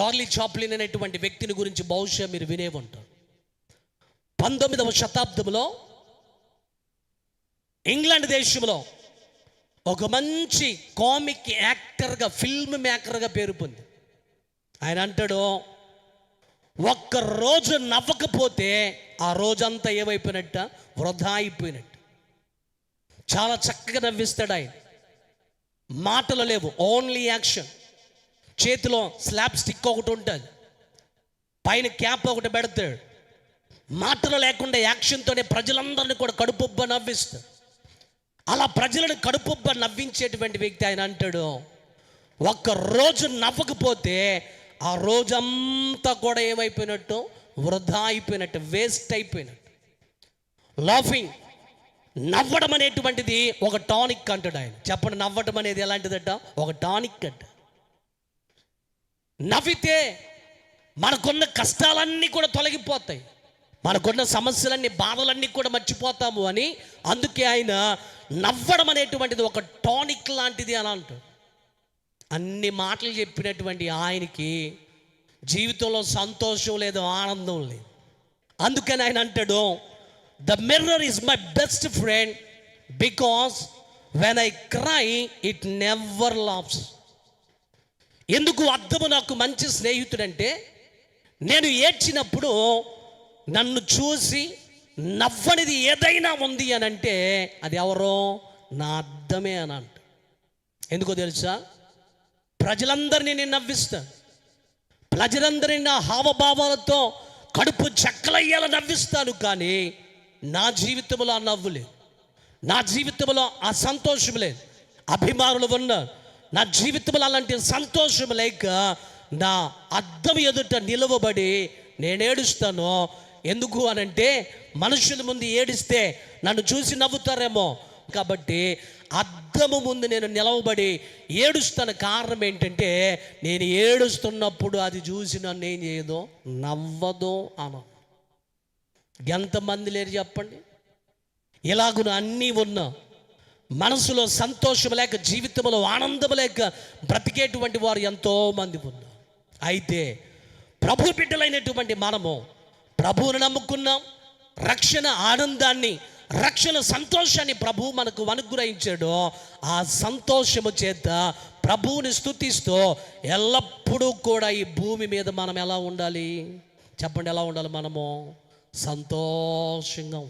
Charlie Chaplin అనేటువంటి వ్యక్తిని గురించి బహుశా మీరు వినే ఉంటారు. 19వ శతాబ్దంలో ఇంగ్లాండ్ దేశంలో ఒక మంచి కామిక్ యాక్టర్గా, ఫిల్మ్ మేకర్గా పేరు పొంది. ఆయన అంటాడు, ఒక్కరోజు నవ్వకపోతే ఆ రోజంతా ఏమైపోయినట్ట, వృధా అయిపోయినట్టు. చాలా చక్కగా నవ్విస్తాడు ఆయన. మాటలు లేవు, ఓన్లీ యాక్షన్. చేతిలో స్లాబ్ స్టిక్ ఒకటి ఉంటుంది, పైన క్యాప్ ఒకటి పెడతాడు. మాటలు లేకుండా యాక్షన్తోనే ప్రజలందరినీ కూడా కడుపుబ్బ నవ్విస్తాడు. అలా ప్రజలను కడుపుబ్బ నవ్వించేటువంటి వ్యక్తి. ఆయన అంటాడు, ఒక్కరోజు నవ్వకపోతే ఆ రోజంతా కూడా ఏమైపోయినట్టు, వృధా అయిపోయినట్టు, వేస్ట్ అయిపోయినట్టు. లాఫింగ్, నవ్వడం అనేటువంటిది ఒక టానిక్ అంటాడు ఆయన. చెప్పండి, నవ్వడం అనేది ఎలాంటిదట? ఒక టానిక్ అంట. నవ్వితే మనకున్న కష్టాలన్నీ కూడా తొలగిపోతాయి, మనకున్న సమస్యలన్నీ, బాధలన్నీ కూడా మర్చిపోతాము అని. అందుకే ఆయన నవ్వడం అనేటువంటిది ఒక టానిక్ లాంటిది అని అంటాడు. అన్ని మాటలు చెప్పినటువంటి ఆయనకి జీవితంలో సంతోషం లేదు, ఆనందం లేదు. అందుకని ఆయన అంటాడు, the mirror is my best friend because when I cry it never laughs. ఎందుకు అద్దము నాకు మంచి స్నేహితుడంటే, నేను ఏడ్చినప్పుడు నన్ను చూసి నవ్వనిది ఏదైనా ఉంది అని అంటే అది ఎవరో, నా అద్దమే అని అంట. ఎందుకో తెలుసా? ప్రజలందరినీ నేను నవ్విస్తాను, ప్రజలందరినీ నా హావభావాలతో కడుపు చెక్కలయ్యేలా నవ్విస్తాను. కానీ నా జీవితంలో ఆ నవ్వు లేదు, నా జీవితంలో ఆ సంతోషం లేదు. అభిమానులు ఉన్నారు, నా జీవితంలో అలాంటి సంతోషం లేక నా అద్దం ఎదుట నిలవబడి నేను ఏడుస్తాను. ఎందుకు అనంటే, మనుషుల ముందు ఏడిస్తే నన్ను చూసి నవ్వుతారేమో కాబట్టి అద్దము ముందు నేను నిలవబడి ఏడుస్తాను. కారణం ఏంటంటే, నేను ఏడుస్తున్నప్పుడు అది చూసి నన్ను ఏం చేయదు, నవ్వదు అను. ఎంతమంది లేరు చెప్పండి, ఇలాగున అన్నీ ఉన్నా మనసులో సంతోషం లేక, జీవితంలో ఆనందం లేక బ్రతికేటువంటి వారు ఎంతోమంది ఉన్నారు. అయితే ప్రభు బిడ్డలైనటువంటి మనము ప్రభువును నమ్ముకున్నాం. రక్షణ ఆనందాన్ని, రక్షణ సంతోషాన్ని ప్రభువు మనకు అనుగ్రహించాడు. ఆ సంతోషము చేత ప్రభువుని స్తుతిస్తూ ఎల్లప్పుడూ కూడా ఈ భూమి మీద మనం ఎలా ఉండాలి చెప్పండి? ఎలా ఉండాలి? మనము సంతోషంగా